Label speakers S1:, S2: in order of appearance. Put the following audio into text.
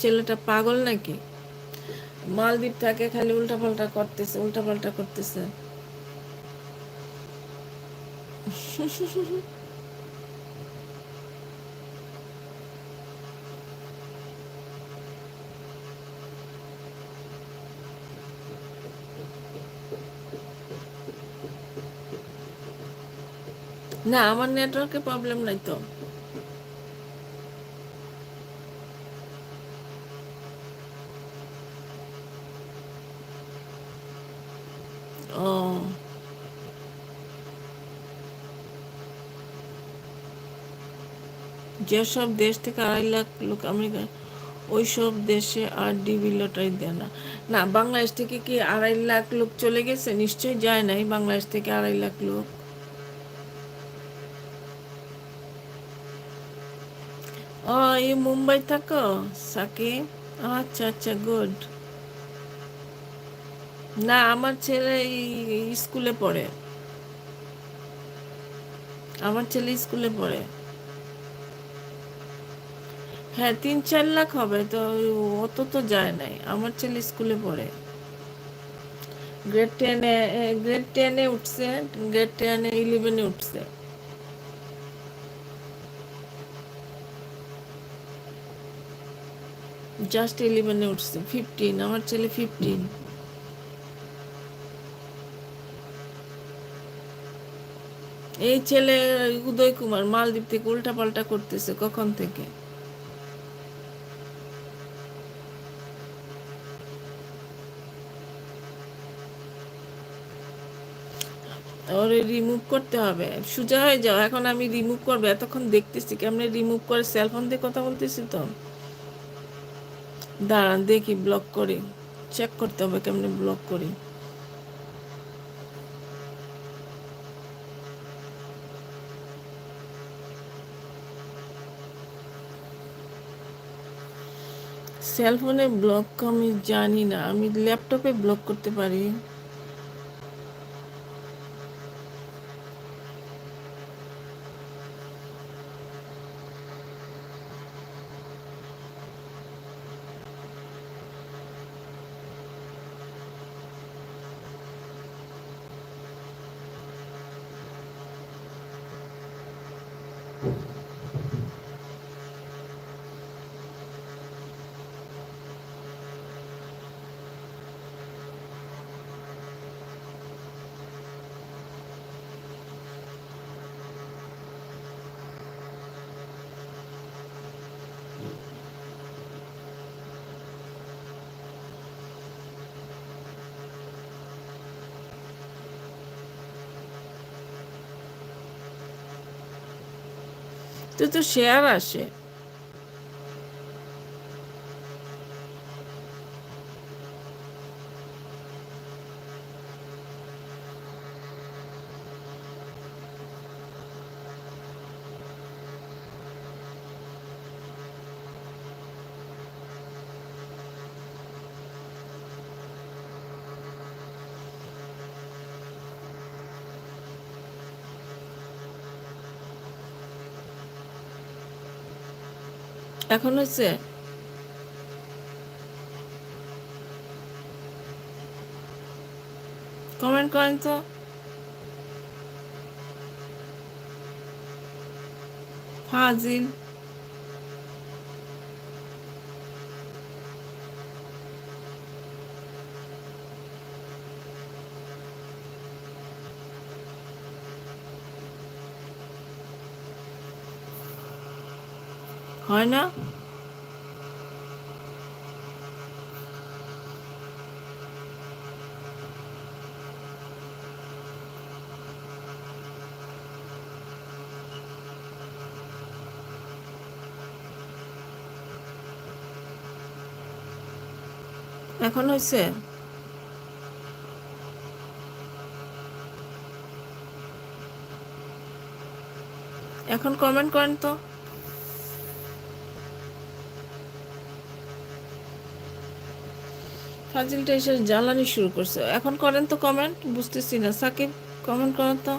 S1: ছেলেটা পাগল নাকি? মালদ্বীপ থাকে, খালি উল্টাপাল্টা করতেছে, উল্টাপাল্টা করতেছে। না, আমার নেটওয়ার্কের প্রবলেম নাই তো। ও, যেসব দেশ থেকে 2.5 লাখ লোক আমেরিকা, ওই সব দেশে আর ডিবি লটারি দেয় না। না, বাংলাদেশ থেকে কি 2.5 লাখ লোক চলে গেছে? নিশ্চয়ই যায় নাই বাংলাদেশ থেকে 2.5 লাখ লোক। ও, এই মুম্বাই থাকো সাকিব? আচ্ছা আচ্ছা, গুড। না, আমার ছেলে স্কুলে পড়ে। আমার ছেলে স্কুলে পড়ে। হ্যাঁ, 3-4 লাখ হবে তো। অত তো যায় নাই, আমার ছেলে স্কুলে পড়ে। গ্রেড 10-এ, গ্রেড 10-এ উঠছে। গ্রেড 10-11-এ উঠছে। জাস্ট 11-এ উঠছে। 15, আমার ছেলে 15। এই ছেলে উদয় কুমার মালদ্বীপ থেকে উল্টা পাল্টা করতেছে কখন থেকে। ওরে রিমুভ করতে হবে। সোজা হয়ে যাও, এখন আমি রিমুভ করবো, এতক্ষণ দেখতেছি কেমনে রিমুভ করে, সেলফোন দিয়ে কথা বলতেছি তো। দাঁড়ান দেখি, ব্লক করি। চেক করতে হবে কেমনে ব্লক করি। সেলফোনে ব্লক আমি জানি না, আমি ল্যাপটপে ব্লক করতে পারি। তো শেয়ার আসে। এখন হচ্ছে। কমেন্ট করেন তো। ফাজিল। হয় না? এখন হয়েছে। এখন কমেন্ট করেন তো। ফাজিলটা এসে জ্বালানি শুরু করছে। এখন করেন তো কমেন্ট, বুঝতেছি না সাকিব। কমেন্ট করেন তো।